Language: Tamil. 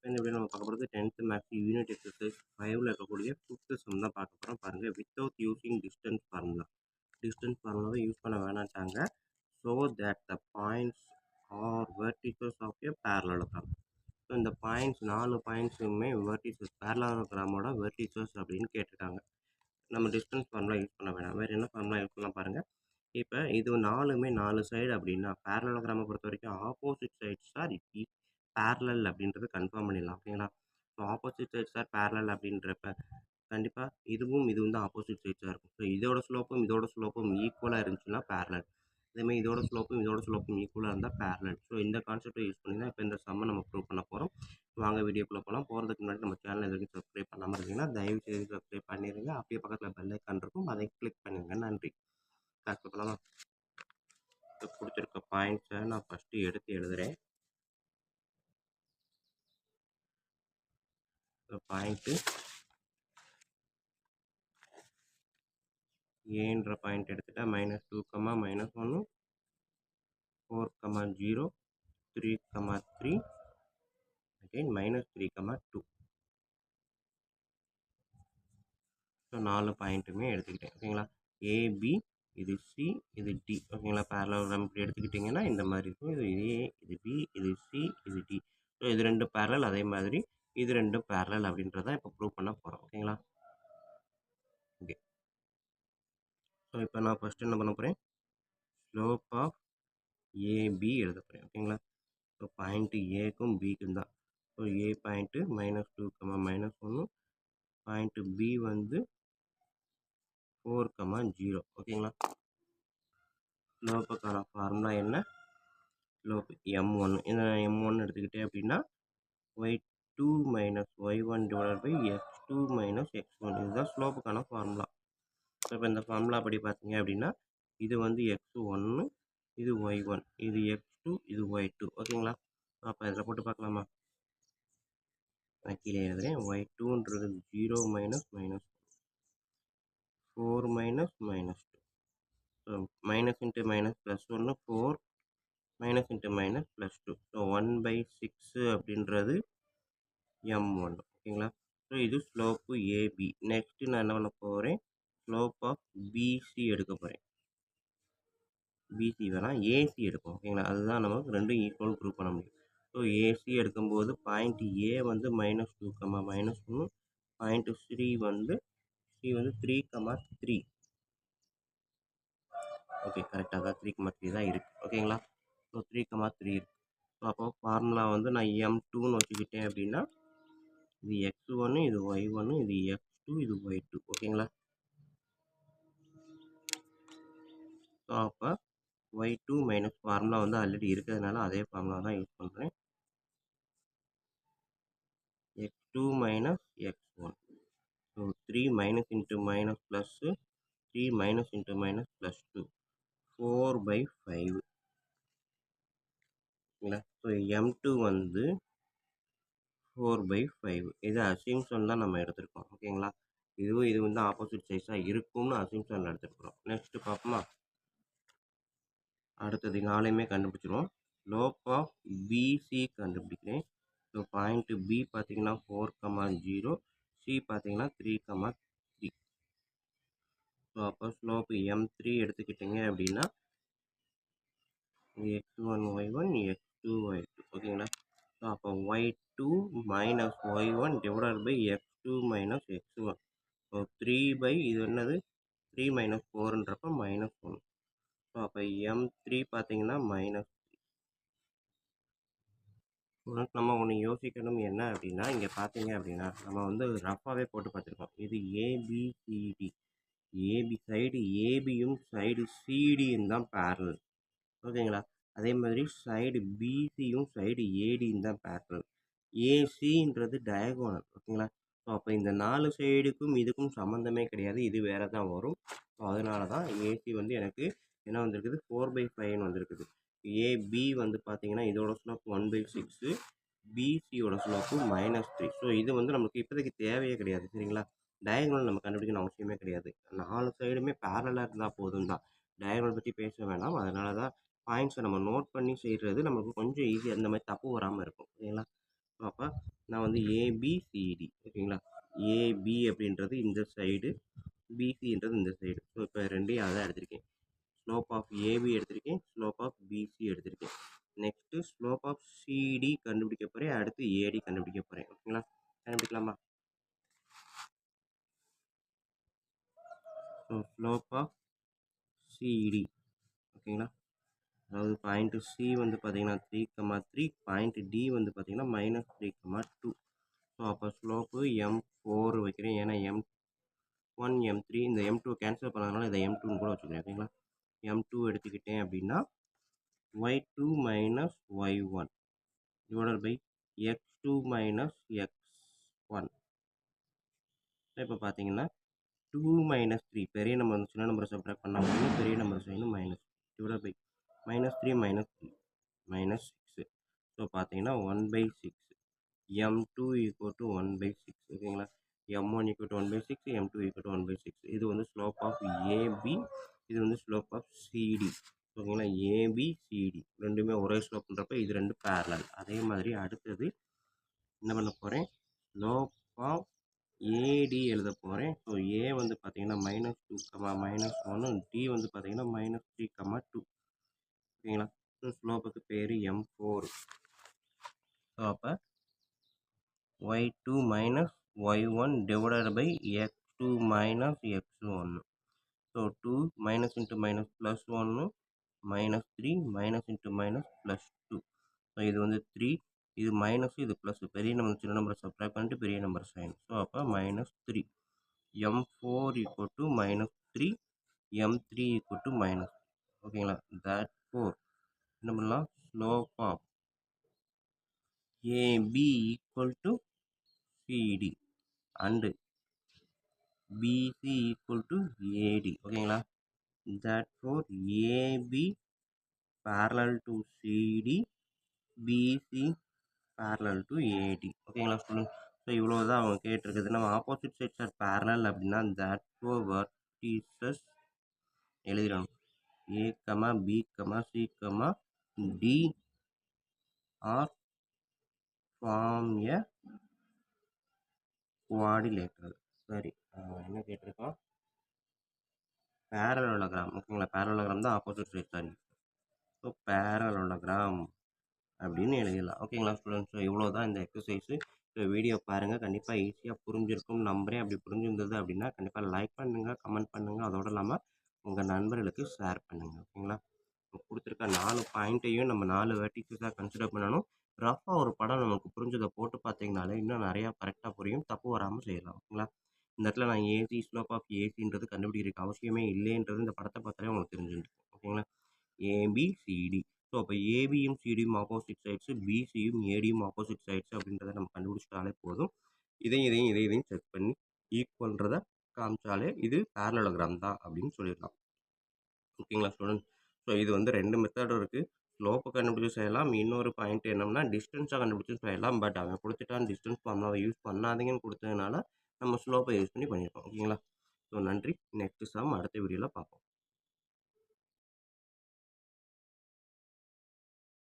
இப்போ இந்த வீடியோ நம்ம பார்க்க போகிறது 10th மேக்ஸ் யூனிட் எக்ஸசைஸ் 5ல் இருக்கக்கூடிய 5th சம் தான் பார்க்க போகிறோம். பாருங்கள், வித்தவுட் யூஸிங் டிஸ்டன்ஸ் ஃபார்முலாவை யூஸ் பண்ண வேணாட்டாங்க. So that the points are vertices of a parallelogram. So இந்த பாயிண்ட்ஸ் 4 பாயிண்ட்ஸுமே வெர்டிசஸ், பேரலோகிராமோட வெர்டிசஸ் அப்படின்னு கேட்டிருக்காங்க. நம்ம டிஸ்டன்ஸ் ஃபார்முலா யூஸ் பண்ண வேணாம். வேறு என்ன ஃபார்முலா யூஸ் பண்ணலாம் பாருங்கள். இப்போ இது 4மே 4 சைடு அப்படின்னா பேரலோகிராமை பொறுத்த வரைக்கும் ஆப்போசிட் சைட்ஸ் ஆர் பேரலல் அப்படின்றது கன்ஃபார்ம் பண்ணிடலாம். ஓகேங்களா? So opposite sides are parallel அப்படின்றப்ப கண்டிப்பாக இதுவும் தான் ஆப்போசிட் சைட்ஸாக இருக்கும். ஸோ இதோட ஸ்லோப்பும் ஈக்குவலாக இருந்துச்சுன்னா பேரலல். அதேமாதிரி இதோட ஸ்லோப்பும் ஈக்குவலாக இருந்தால் பேரலல். ஸோ இந்த கான்செப்டை யூஸ் பண்ணி தான் இப்போ இந்த சம்மை நம்ம ப்ரூவ் பண்ண போகிறோம். வாங்க வீடியோக்குள்ளே போகலாம். போகிறதுக்கு முன்னாடி நம்ம சேனல் இது வரைக்கும் சப்ஸ்கிரைப் பண்ணாமல் இருந்தீங்கன்னா தயவு செய்து சப்ஸ்கிரைப் பண்ணிடுங்க. அப்படியே பக்கத்தில் பெல் ஐக்கான் இருக்கும், அதை கிளிக் பண்ணிடுங்க. நன்றி. ஸ்டார்ட் பண்ணலாமா? கொடுத்துருக்க பாயிண்ட்ஸை நான் ஃபஸ்ட்டு எடுத்து எழுதுகிறேன். பாயிண்ட்டு ஏன்ற பாயிண்ட் எடுத்துட்டா -2, -1, 4, 0, 3, 3, அகைன் -3, 2. ஸோ 4 பாயிண்ட்டுமே எடுத்துக்கிட்டேன். ஓகேங்களா? ஏபி, இது சி, இது டி. ஓகேங்களா? பேரலோகிராம் இப்படி எடுத்துக்கிட்டிங்கன்னா இந்த மாதிரி இருக்கும். இது ஏ, இது பி, இது சி, இது டி. ஸோ இது 2 பேரலல், அதே மாதிரி இது 2 பேரலல் அப்படின்றத இப்போ ப்ரூவ் பண்ண போகிறோம். ஓகேங்களா? ஓகே. ஸோ இப்போ நான் ஃபஸ்ட்டு என்ன பண்ண போகிறேன், ஸ்லோப் ஆஃப் ஏபி எழுத போகிறேன். ஓகேங்களா? ஸோ பாயிண்ட்டு ஏக்கும் பிக்கும் தான். ஸோ ஏ பாயிண்ட்டு -2, -1, பாயிண்ட்டு பி வந்து 4, 0. ஓகேங்களா? ஸ்லோப்புக்கான ஃபார்முலா என்ன? Slope m1. இந்த m1 எடுத்துக்கிட்டே அப்படின்னா y2 - y1 / x2 - x1. இதுதான் ஸ்லோப்புக்கான ஃபார்முலா. ஸோ இப்போ இந்த ஃபார்முலா படி பார்த்தீங்க அப்படின்னா இது வந்து x1, இது y1, இது x2, இது y2. ஓகேங்களா? அப்போ இதில் போட்டு பார்க்கலாமா? நான் கீழே எழுதுறேன். y2ன்றது 0 - -1, 4 - -2. So minus into minus plus 1, 4, minus into minus plus 2. So 1/6 அப்படின்றது m1. ஓகேங்களா? ஸோ இது ஸ்லோப்பு ஏபி. நெக்ஸ்ட்டு நான் என்ன பண்ண போகிறேன், ஸ்லோப் ஆஃப் பிசி எடுக்க போகிறேன். பிசி வேணாம், ஏசி எடுப்போம். ஓகேங்களா? அதுதான் நமக்கு ரெண்டும் ஈக்குவல் ப்ரூவ் பண்ண முடியும். ஸோ ஏசி எடுக்கும்போது பாயிண்ட் ஏ வந்து -2, -1, பாயிண்ட் சி வந்து 3, 3. ஓகே, கரெக்டாக தான் 3, 3 தான் இருக்குது. ஓகேங்களா? ஸோ 3, 3 இருக்குது. ஸோ அப்போ ஃபார்முலா வந்து நான் m2ன்னு வச்சுக்கிட்டேன் அப்படின்னா இது x1, இது y1, இது x2, இது y2. ஓகேங்களா? ஸோ அப்போ y2 மைனஸ் ஃபார்முலா வந்து ஆல்ரெடி இருக்கிறதுனால அதே ஃபார்முலா தான் யூஸ் பண்ணுறேன். x2 minus x1. So 3 minus into minus plus, 3 minus into minus plus 2, 4/5. ஓகேங்களா? ஸோ m2 வந்து 4/5. இது அசிம்ஷன் தான் நம்ம எடுத்திருக்கோம். ஓகேங்களா? இது வந்து ஆப்போசிட் சைஸாக இருக்கும்னு அசிம்ஷனில் எடுத்துருக்குறோம். நெக்ஸ்ட்டு பார்ப்போமா? அடுத்தது 4யுமே கண்டுபிடிச்சிருவோம். ஸ்லோப் ஆஃப் பிசி கண்டுபிடிக்கிறேன். ஸோ பாயிண்ட்டு பி பார்த்தீங்கன்னா 4, 0, சி பார்த்தீங்கன்னா 3, 3. ஸோ அப்போ ஸ்லோப்பு m3 எடுத்துக்கிட்டிங்க அப்படின்னா x1, y1, x2, y2. ஓகேங்களா? ஸோ அப்போ y2 minus y1 divided by x2 minus x1. So 3 இது என்னது 3 மைனஸ் 4ன்றப்ப -1. ஸோ அப்போ m3 பார்த்தீங்கன்னா -3. நம்ம ஒன்று யோசிக்கணும் என்ன அப்படின்னா, இங்கே பார்த்தீங்க அப்படின்னா நம்ம வந்து ரஃபாகவே போட்டு பார்த்துருக்கோம். இது ஏபிசிடி, ஏபி சைடு ஏபியும் சைடு சிடியும் தான் பேரலல். ஓகேங்களா? அதே மாதிரி சைடு பிசியும் சைடு ஏடியும் தான் பேரலல். ஏசின்றது டயகோனல். ஓகேங்களா? ஸோ அப்போ இந்த 4 சைடுக்கும் இதுக்கும் சம்மந்தமே கிடையாது, இது வேறு தான் வரும். ஸோ அதனால தான் ஏசி வந்து எனக்கு என்ன வந்திருக்குது, 4/5ன்னு வந்திருக்குது. ஏபி வந்து பார்த்தீங்கன்னா இதோட ஸ்லோப் 1/6, பிசியோட ஸ்லோப்பு -3. ஸோ இது வந்து நமக்கு இப்போதைக்கு தேவையே கிடையாது. சரிங்களா? டயகோனல் நம்ம கண்டுபிடிக்கணும் அவசியமே கிடையாது. 4 சைடுமே பேரலாக இருந்தால் போதும் தான். டயகோனல் பற்றி பேச வேணாம். அதனால தான் பாயிண்ட்ஸை நம்ம நோட் பண்ணி செய்கிறது நமக்கு கொஞ்சம் ஈஸியாக, இந்த மாதிரி தப்பு வராமல் இருக்கும். சரிங்களா? ஸோ அப்போ நான் வந்து ஏபிசிடி ஓகேங்களா. ஏபி அப்படின்றது இந்த சைடு, பிசின்றது இந்த சைடு. ஸோ இப்போ ரெண்டையும் அதான் எடுத்திருக்கேன். ஸ்லோப் ஆஃப் ஏபி எடுத்திருக்கேன், ஸ்லோப் ஆஃப் பிசி எடுத்திருக்கேன். நெக்ஸ்ட்டு ஸ்லோப் ஆஃப் சிடி கண்டுபிடிக்க போகிறேன், அடுத்து ஏடி கண்டுபிடிக்க போகிறேன். ஓகேங்களா, கண்டுபிடிக்கலாமா? ஸோ ஸ்லோப் ஆஃப் சிடி ஓகேங்களா, அதாவது பாயிண்ட் சி வந்து பார்த்தீங்கன்னா 3,3, பாயிண்ட் டி வந்து பார்த்தீங்கன்னா -3,2. ஸோ அப்போ ஸ்லோப்பு M4 வைக்கிறேன். ஏன்னா M1 M3 இந்த M2 கேன்சல் பண்ணதுனால இதை M2ன்னு கூட வச்சுக்கிறேன். ஓகேங்களா, M2 எடுத்துக்கிட்டேன் அப்படின்னா y2 minus y1 divided by x2 minus x1. இப்போ பார்த்தீங்கன்னா 2 மைனஸ் 3 பெரிய நம்பர் வந்து சின்ன நம்பரை சப்ட்ராக்ட் பண்ணால் ஒன்று, பெரிய நம்பர் செய்யணும் minus divided by -3 minus 6. So பார்த்தீங்கன்னா 1/6. M2 ஈக்குவல் டு 1/6 ஓகேங்களா. M1 equal to 1/6, M2 equal to 1/6. இது வந்து ஸ்லோப் ஆஃப் ஏபி, இது வந்து ஸ்லோப் ஆஃப் சிடி ஓகேங்களா. ஏபிசிடி ரெண்டுமே ஒரே ஸ்லோப்ன்றப்ப இது ரெண்டு பேரலல். அதே மாதிரி அடுத்தது என்ன பண்ண போகிறேன், ஸ்லோப் ஆஃப் ஏடி எழுத போகிறேன். ஸோ ஏ வந்து பார்த்தீங்கன்னா -2, -1, டி வந்து பார்த்தீங்கன்னா -3, 2 ஓகேங்களா. ஸோ ஸ்லோப்புக்கு பேர் M4. ஸோ அப்போ y2 minus y1 divided by x2 minus x1. So 2 minus into minus plus 1, -3 minus into minus plus 2. So இது வந்து 3, இது மைனஸ், இது ப்ளஸ். பெரிய நம்பர் சின்ன நம்பரை சப்ட்ராக்ட் பண்ணிட்டு பெரிய நம்பர் சைன். ஸோ அப்போ -3. M4 equal to -3, M3 equal to -3 ஓகேங்களா. therefore என்ன பண்ணலாம், slope of AB equal to CD and BC equal to AD ஓகேங்களா. therefore AB parallel to CD, BC parallel to AD ஓகேங்களா ஸ்டூடெண்ட். ஸோ இவ்வளோ தான் அவங்க கேட்டிருக்குது. நம்ம ஆப்போசிட் சைட்ஸ் ஆர் parallel அப்படின்னா therefore vertices எழுதிடணும். A comma B comma C comma D are form a quadrilateral. சரி, என்ன கேட்டிருக்கோம், பேரலோகிராம் ஓகேங்களா. பேரலோகிராம் தான் opposite side sorry. So parallelogram அப்படின்னு எழுதிடலாம் ஓகேங்களா ஸ்டூடெண்ட்ஸ். ஸோ இவ்வளோ தான் இந்த எக்ஸசைஸு. ஸோ வீடியோ பாருங்கள், கண்டிப்பாக ஈஸியாக புரிஞ்சிருக்கும் நம்புறேன். அப்படி புரிஞ்சிருந்தது அப்படின்னா கண்டிப்பாக லைக் பண்ணுங்கள், கமெண்ட் பண்ணுங்கள். அதோடு இல்லாமல் உங்கள் நண்பர்களுக்கு ஷேர் பண்ணுங்கள் ஓகேங்களா. கொடுத்துருக்க 4 பாயிண்ட்டையும் நம்ம 4 வெர்டிசஸாக கன்சிடர் பண்ணணும். ரஃபாக ஒரு படம் நமக்கு புரிஞ்சதை போட்டு பார்த்தீங்கனாலே இன்னும் நிறையா கரெக்டாக புரியும், தப்பு வராமல் செய்யலாம் ஓகேங்களா. இந்த இடத்துல நான் ஏசி ஸ்லோப் ஆஃப் ஏசின்றது கண்டுபிடிக்கிறதுக்கு அவசியமே இல்லைன்றது இந்த படத்தை பார்த்தாலே உங்களுக்கு தெரிஞ்சுருக்கும் ஓகேங்களா. ஏபிசிடி. ஸோ அப்போ ஏபியும் சிடியும் ஆப்போசிட் சைட்ஸு, பிசியும் ஏடியும் ஆப்போசிட் சைட்ஸு அப்படின்றத நம்ம கண்டுபிடிச்சிட்டாலே போதும். இதையும் செக் பண்ணி ஈக்குவல்ன்றதை காமிச்சாலே இது பேரலோகிராம் தான் அப்படின்னு சொல்லிடலாம் ஓகேங்களா ஸ்டூடெண்ட். ஸோ இது வந்து 2 மெத்தடும் இருக்குது. ஸ்லோப்பை கண்டுபிடிச்சி செய்யலாம், இன்னொரு பாயிண்ட் என்னன்னா டிஸ்டன்ஸாக கண்டுபிடிச்சி செய்யலாம். பட் அவன் கொடுத்துட்டான் டிஸ்டன்ஸ் ஃபார்முலாவை யூஸ் பண்ணாதீங்கன்னு கொடுத்ததுனால நம்ம ஸ்லோப்பை யூஸ் பண்ணி பண்ணியிருக்கோம் ஓகேங்களா. ஸோ நன்றி. நெக்ஸ்ட் சம் அடுத்த வீடியோவில் பார்ப்போம்.